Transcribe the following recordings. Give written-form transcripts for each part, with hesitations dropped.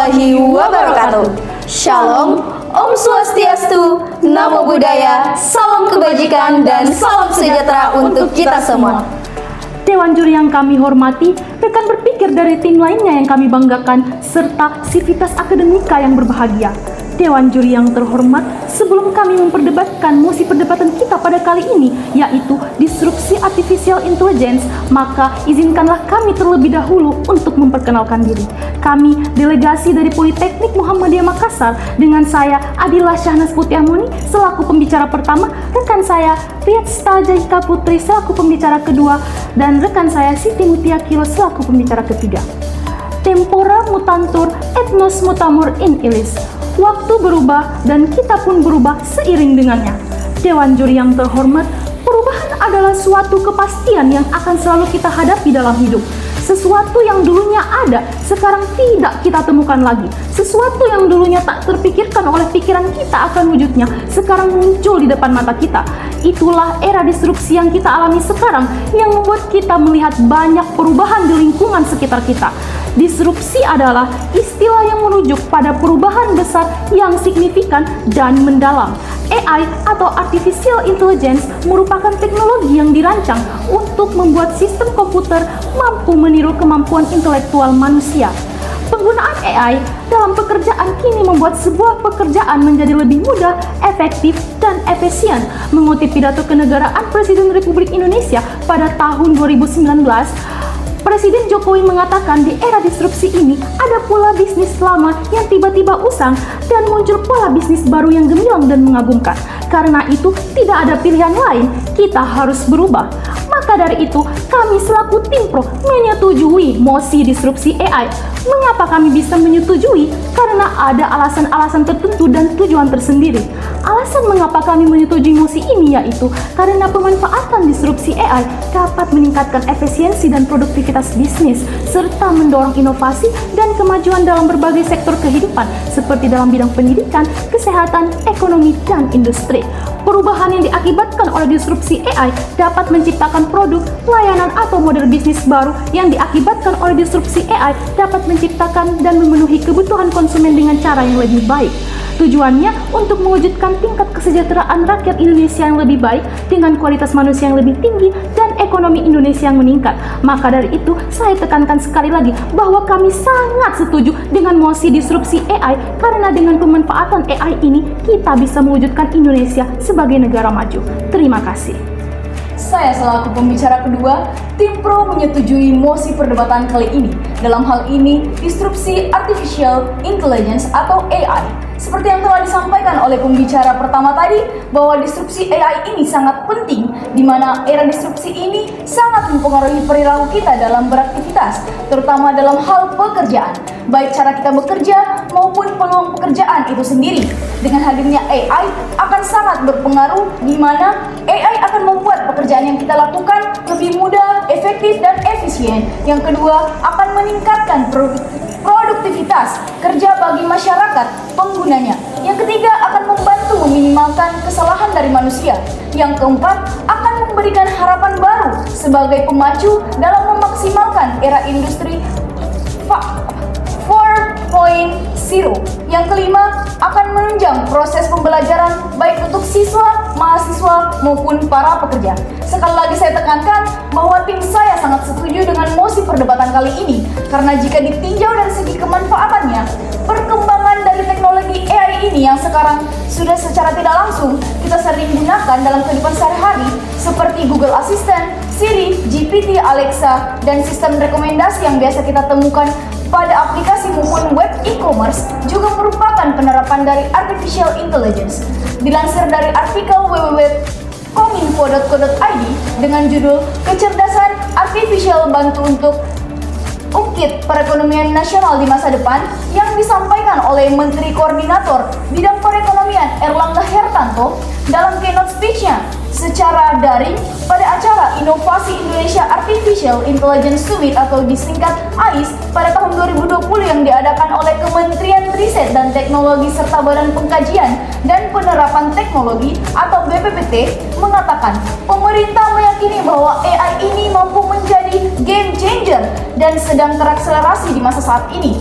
warahmatullahi wabarakatuh. Shalom, Om Swastiastu, Namo Buddhaya, salam kebajikan dan salam sejahtera untuk kita semua. Dewan juri yang kami hormati, rekan berpikir dari tim lainnya yang kami banggakan, serta sivitas akademika yang berbahagia. Dewan juri yang terhormat, sebelum kami memperdebatkan mosi perdebatan kita pada kali ini, yaitu disrupsi artificial intelligence, maka izinkanlah kami terlebih dahulu untuk memperkenalkan diri. Kami, delegasi dari Politeknik Muhammadiyah Makassar, dengan saya Adila Syahnas Putiamuni selaku pembicara pertama, rekan saya Riatsta Jaika Putri selaku pembicara kedua, dan rekan saya Siti Mutia Kilo selaku pembicara ketiga. Tempora mutantur, etnos mutamur in illis. Waktu berubah dan kita pun berubah seiring dengannya. Dewan juri yang terhormat, perubahan adalah suatu kepastian yang akan selalu kita hadapi dalam hidup. Sesuatu yang dulunya ada, sekarang tidak kita temukan lagi. Sesuatu yang dulunya tak terpikirkan oleh pikiran kita akan wujudnya, sekarang muncul di depan mata kita. Itulah era disrupsi yang kita alami sekarang, yang membuat kita melihat banyak perubahan di lingkungan sekitar kita. Disrupsi adalah istilah yang merujuk pada perubahan besar yang signifikan dan mendalam. AI atau Artificial Intelligence merupakan teknologi yang dirancang untuk membuat sistem komputer mampu meniru kemampuan intelektual manusia. Penggunaan AI dalam pekerjaan kini membuat sebuah pekerjaan menjadi lebih mudah, efektif, dan efisien. Mengutip pidato kenegaraan Presiden Republik Indonesia pada tahun 2019, Presiden Jokowi mengatakan di era disrupsi ini ada pula bisnis lama yang tiba-tiba usang dan muncul pola bisnis baru yang gemilang dan mengagumkan. Karena itu tidak ada pilihan lain, kita harus berubah. Maka dari itu, kami selaku tim pro menyetujui mosi disrupsi AI. Mengapa kami bisa menyetujui? Karena ada alasan-alasan tertentu dan tujuan tersendiri. Alasan mengapa kami menyetujui mosi ini yaitu karena pemanfaatan disrupsi AI dapat meningkatkan efisiensi dan produktivitas bisnis, serta mendorong inovasi dan kemajuan dalam berbagai sektor kehidupan, seperti dalam bidang pendidikan, kesehatan, ekonomi, dan industri. Perubahan yang diakibatkan oleh disrupsi AI dapat menciptakan produk, layanan, atau model bisnis baru yang diakibatkan oleh disrupsi AI dapat menciptakan dan memenuhi kebutuhan konsumen dengan cara yang lebih baik. Tujuannya untuk mewujudkan tingkat kesejahteraan rakyat Indonesia yang lebih baik dengan kualitas manusia yang lebih tinggi dan ekonomi Indonesia yang meningkat. Maka dari itu, saya tekankan sekali lagi bahwa kami sangat setuju dengan mosi disrupsi AI karena dengan pemanfaatan AI ini kita bisa mewujudkan Indonesia sebagai negara maju. Terima kasih. Saya selaku pembicara kedua, tim pro menyetujui mosi perdebatan kali ini. Dalam hal ini, disrupsi artificial intelligence atau AI. Seperti yang telah disampaikan oleh pembicara pertama tadi, bahwa disrupsi AI ini sangat penting, di mana era disrupsi ini sangat mempengaruhi perilaku kita dalam beraktivitas, terutama dalam hal pekerjaan, baik cara kita bekerja maupun peluang pekerjaan itu sendiri. Dengan hadirnya AI akan sangat berpengaruh, di mana AI akan membuat pekerjaan yang kita lakukan lebih mudah, efektif, dan efisien. Yang kedua, akan meningkatkan produktivitas kerja bagi masyarakat penggunanya. Yang ketiga, akan membantu meminimalkan kesalahan dari manusia. Yang keempat, akan memberikan harapan baru sebagai pemacu dalam memaksimalkan era industri 4.0. Yang kelima, akan menunjang proses pembelajaran baik untuk siswa, mahasiswa, maupun para pekerja. Sekali lagi saya tekankan bahwa tim saya sangat setuju dengan mosi perdebatan kali ini, karena jika ditinjau dari segi kemanfaatannya, perkembangan dari teknologi AI ini yang sekarang sudah secara tidak langsung kita sering gunakan dalam kehidupan sehari-hari, seperti Google Assistant, Siri, GPT, Alexa, dan sistem rekomendasi yang biasa kita temukan pada aplikasi maupun web e-commerce juga merupakan penerapan dari artificial intelligence. Dilansir dari artikel www.kominfo.co.id dengan judul "Kecerdasan Artifisial Bantu untuk Ungkit Perekonomian Nasional di Masa Depan" yang disampaikan oleh Menteri Koordinator Bidang Perekonomian Erlangga Hartarto dalam keynote speech-nya secara daring pada acara Inovasi Indonesia Artificial Intelligence Summit atau disingkat AIS pada tahun 2020 yang diadakan oleh Kementerian Riset dan Teknologi serta Badan Pengkajian dan Penerapan Teknologi atau BPPT mengatakan pemerintah meyakini bahwa AI ini mampu menjadi game changer dan sedang terakselerasi di masa saat ini.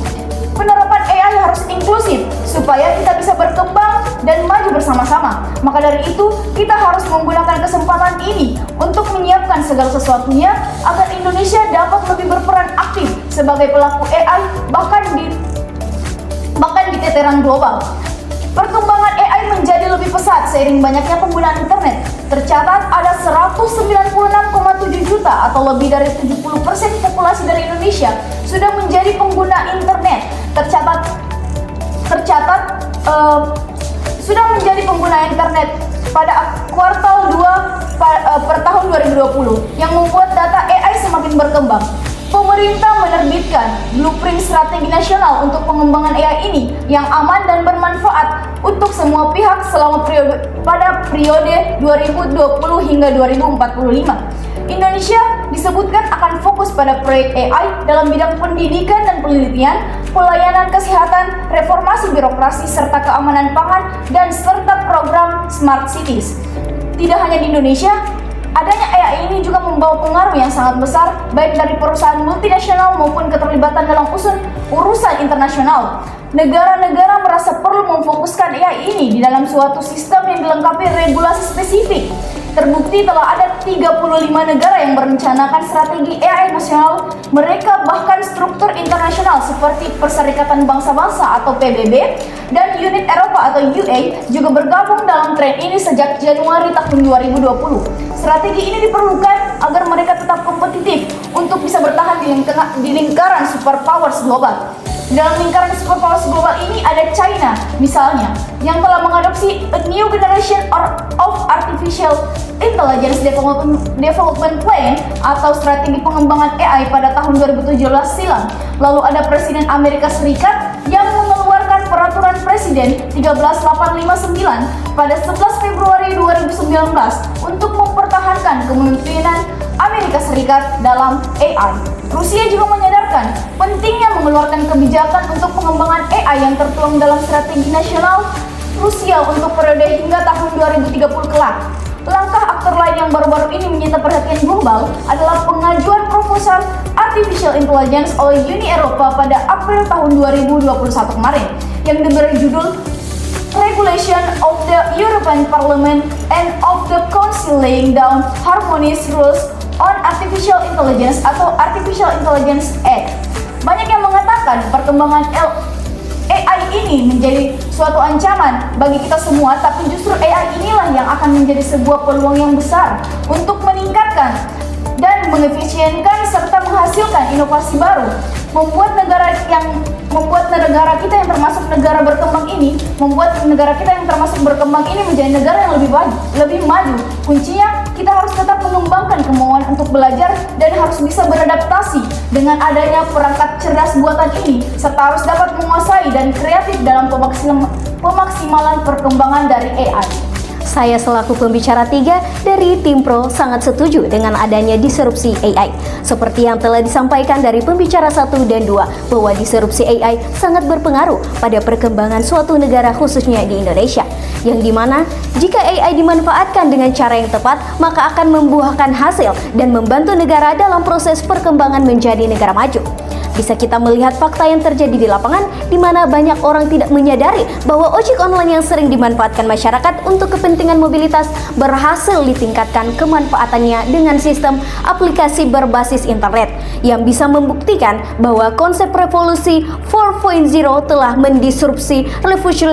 Penerapan AI harus inklusif supaya kita bisa berkembang dan maju bersama-sama. Maka dari itu, kita harus menggunakan kesempatan ini untuk menyiapkan segala sesuatunya agar Indonesia dapat lebih berperan aktif sebagai pelaku AI bahkan di tataran global. Perkembangan AI menjadi lebih pesat seiring banyaknya penggunaan internet. Tercatat ada 196,7 juta atau lebih dari 70% populasi dari Indonesia sudah menjadi pengguna internet. Sudah menjadi pengguna internet pada kuartal 2 per tahun 2020 yang membuat data AI semakin berkembang. Pemerintah menerbitkan blueprint strategi nasional untuk pengembangan AI ini yang aman dan bermanfaat untuk semua pihak selama periode 2020 hingga 2045. Indonesia disebutkan akan fokus pada proyek AI dalam bidang pendidikan dan penelitian, pelayanan kesehatan, reformasi birokrasi, serta keamanan pangan, dan serta program Smart Cities. Tidak hanya di Indonesia, adanya AI ini juga membawa pengaruh yang sangat besar baik dari perusahaan multinasional maupun keterlibatan dalam urusan internasional. Negara-negara merasa perlu memfokuskan AI ini di dalam suatu sistem yang dilengkapi regulasi spesifik. Terbukti telah ada 35 negara yang merencanakan strategi AI nasional. Mereka bahkan struktur internasional seperti Perserikatan Bangsa-Bangsa atau PBB dan Unit Eropa atau UA juga bergabung dalam tren ini sejak Januari tahun 2020. Strategi ini diperlukan agar mereka tetap kompetitif untuk bisa bertahan di lingkaran superpowers global. Dalam lingkaran superpowers global ini ada China misalnya yang telah mengadopsi a new generation of artificial intelligence development plan atau strategi pengembangan AI pada tahun 2017 silam. Lalu ada Presiden Amerika Serikat yang mengeluarkan peraturan Presiden 13859 pada 11 Februari 2019 untuk mempertahankan kepemimpinan Amerika Serikat dalam AI. Rusia juga menyadarkan pentingnya mengeluarkan kebijakan untuk pengembangan AI yang tertuang dalam strategi nasional Rusia untuk periode hingga tahun 2030 kelak. Langkah aktor lain yang baru-baru ini menyita perhatian global adalah pengajuan proposal Artificial Intelligence oleh Uni Eropa pada April tahun 2021 kemarin yang diberi judul Regulation of the European Parliament and of the Council laying down harmonious rules on Artificial Intelligence atau Artificial Intelligence Act. Banyak yang mengatakan perkembangan AI ini menjadi suatu ancaman bagi kita semua, tapi justru AI inilah yang akan menjadi sebuah peluang yang besar untuk meningkatkan dan mengefisienkan serta menghasilkan inovasi baru, membuat negara kita yang termasuk negara berkembang ini menjadi negara yang lebih maju. Kuncinya kita harus tetap mengembangkan kemauan untuk belajar dan harus bisa beradaptasi dengan adanya perangkat cerdas buatan ini, serta harus dapat menguasai dan kreatif dalam pemaksimalan perkembangan dari AI. Saya selaku pembicara 3 dari tim Pro sangat setuju dengan adanya disrupsi AI. Seperti yang telah disampaikan dari pembicara 1 dan 2 bahwa disrupsi AI sangat berpengaruh pada perkembangan suatu negara khususnya di Indonesia. Yang dimana jika AI dimanfaatkan dengan cara yang tepat maka akan membuahkan hasil dan membantu negara dalam proses perkembangan menjadi negara maju. Bisa kita melihat fakta yang terjadi di lapangan di mana banyak orang tidak menyadari bahwa ojek online yang sering dimanfaatkan masyarakat untuk kepentingan mobilitas berhasil ditingkatkan kemanfaatannya dengan sistem aplikasi berbasis internet yang bisa membuktikan bahwa konsep revolusi 4.0 telah mendisrupsi revolusi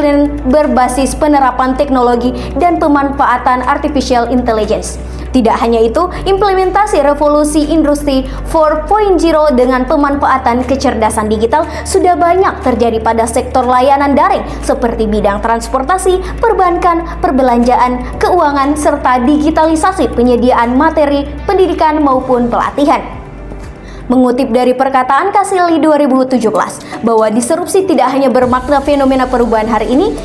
berbasis penerapan teknologi dan pemanfaatan artificial intelligence. Tidak hanya itu, implementasi revolusi industri 4.0 dengan pemanfaatan kecerdasan digital sudah banyak terjadi pada sektor layanan daring seperti bidang transportasi, perbankan, perbelanjaan, keuangan, serta digitalisasi penyediaan materi, pendidikan maupun pelatihan. Mengutip dari perkataan Kasili 2017 bahwa disrupsi tidak hanya bermakna fenomena perubahan hari ini,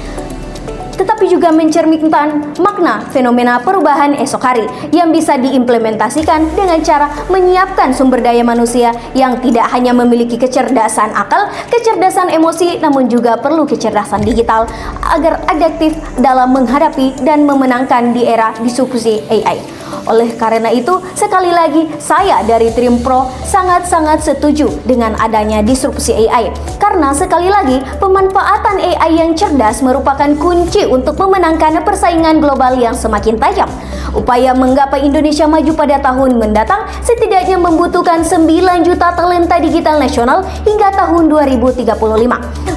tetapi juga mencerminkan makna fenomena perubahan esok hari yang bisa diimplementasikan dengan cara menyiapkan sumber daya manusia yang tidak hanya memiliki kecerdasan akal, kecerdasan emosi, namun juga perlu kecerdasan digital agar adaptif dalam menghadapi dan memenangkan di era disrupsi AI. Oleh karena itu, sekali lagi saya dari Tim Pro sangat-sangat setuju dengan adanya disrupsi AI. Karena sekali lagi, pemanfaatan AI yang cerdas merupakan kunci untuk memenangkan persaingan global yang semakin tajam. Upaya menggapai Indonesia maju pada tahun mendatang setidaknya membutuhkan 9 juta talenta digital nasional hingga tahun 2035.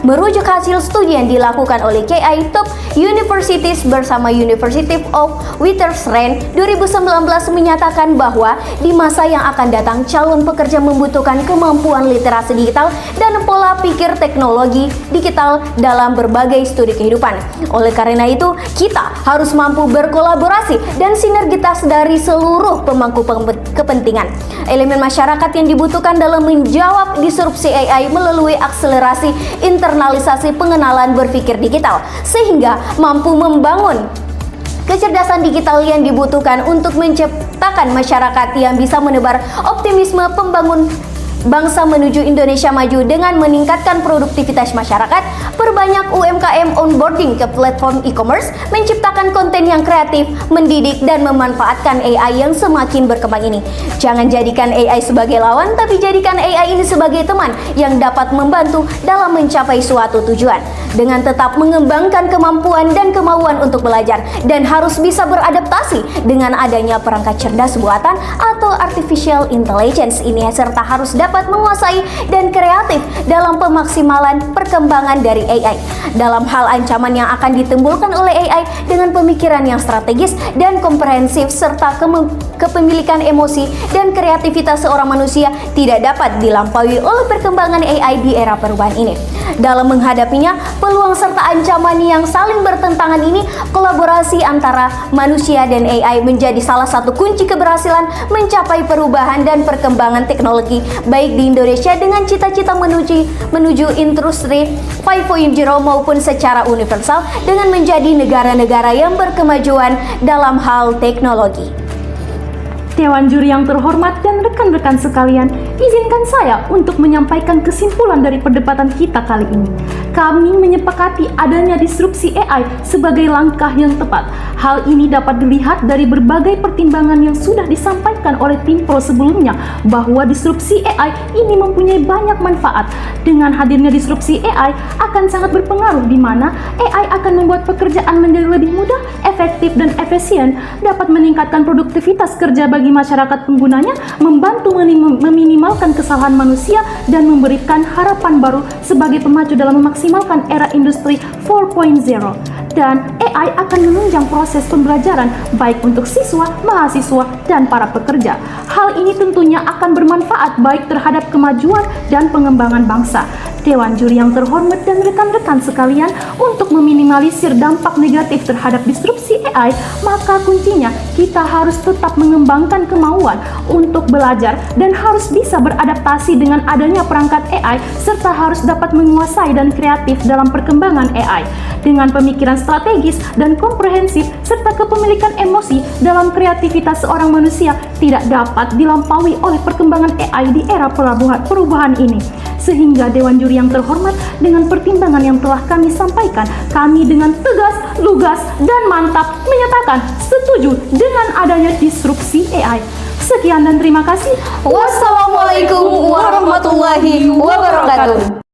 Merujuk hasil studi yang dilakukan oleh KI Top Universities bersama University of Witwatersrand 2019 menyatakan bahwa di masa yang akan datang calon pekerja membutuhkan kemampuan literasi digital dan pola pikir teknologi digital dalam berbagai studi kehidupan. Oleh karena itu, kita harus mampu berkolaborasi dan sinergitas dari seluruh pemangku kepentingan. Elemen masyarakat yang dibutuhkan dalam menjawab disrupsi AI melalui akselerasi internalisasi pengenalan berpikir digital sehingga mampu membangun kecerdasan digital yang dibutuhkan untuk menciptakan masyarakat yang bisa menebar optimisme pembangun bangsa menuju Indonesia maju dengan meningkatkan produktivitas masyarakat, perbanyak UMKM onboarding ke platform e-commerce, menciptakan konten yang kreatif, mendidik dan memanfaatkan AI yang semakin berkembang ini. Jangan jadikan AI sebagai lawan, tapi jadikan AI ini sebagai teman yang dapat membantu dalam mencapai suatu tujuan. Dengan tetap mengembangkan kemampuan dan kemauan untuk belajar dan harus bisa beradaptasi dengan adanya perangkat cerdas buatan atau artificial intelligence ini serta harus dapat menguasai dan kreatif dalam pemaksimalan perkembangan dari AI. Dalam hal ancaman yang akan ditimbulkan oleh AI dengan pemikiran yang strategis dan komprehensif serta kepemilikan emosi dan kreativitas seorang manusia tidak dapat dilampaui oleh perkembangan AI di era perubahan ini. Dalam menghadapinya, peluang serta ancaman yang saling bertentangan ini, kolaborasi antara manusia dan AI menjadi salah satu kunci keberhasilan mencapai perubahan dan perkembangan teknologi baik di Indonesia dengan cita-cita menuju industri 5.0 maupun secara universal dengan menjadi negara-negara yang berkemajuan dalam hal teknologi. Dewan juri yang terhormat dan rekan-rekan sekalian, izinkan saya untuk menyampaikan kesimpulan dari perdebatan kita kali ini. Kami menyepakati adanya disrupsi AI sebagai langkah yang tepat. Hal ini dapat dilihat dari berbagai pertimbangan yang sudah disampaikan oleh Tim Pro sebelumnya bahwa disrupsi AI ini mempunyai banyak manfaat. Dengan hadirnya disrupsi AI akan sangat berpengaruh di mana AI akan membuat pekerjaan menjadi lebih mudah, efektif dan efisien, dapat meningkatkan produktivitas kerja bagi masyarakat penggunanya, membantu meminimalkan kesalahan manusia dan memberikan harapan baru sebagai pemacu dalam memaksimalkan era industri 4.0. Dan AI akan menunjang proses pembelajaran baik untuk siswa, mahasiswa, dan para pekerja. Hal ini tentunya akan bermanfaat baik terhadap kemajuan dan pengembangan bangsa. Dewan juri yang terhormat dan rekan-rekan sekalian, untuk meminimalisir dampak negatif terhadap disrupsi AI, maka kuncinya kita harus tetap mengembangkan kemauan untuk belajar dan harus bisa beradaptasi dengan adanya perangkat AI serta harus dapat menguasai dan kreatif dalam perkembangan AI. Dengan pemikiran strategis dan komprehensif serta kepemilikan emosi dalam kreativitas seorang manusia tidak dapat dilampaui oleh perkembangan AI di era perubahan ini. Sehingga Dewan Juri yang terhormat, dengan pertimbangan yang telah kami sampaikan, kami dengan tegas, lugas, dan mantap menyatakan setuju dengan adanya disrupsi AI. Sekian dan terima kasih. Wassalamualaikum warahmatullahi wabarakatuh.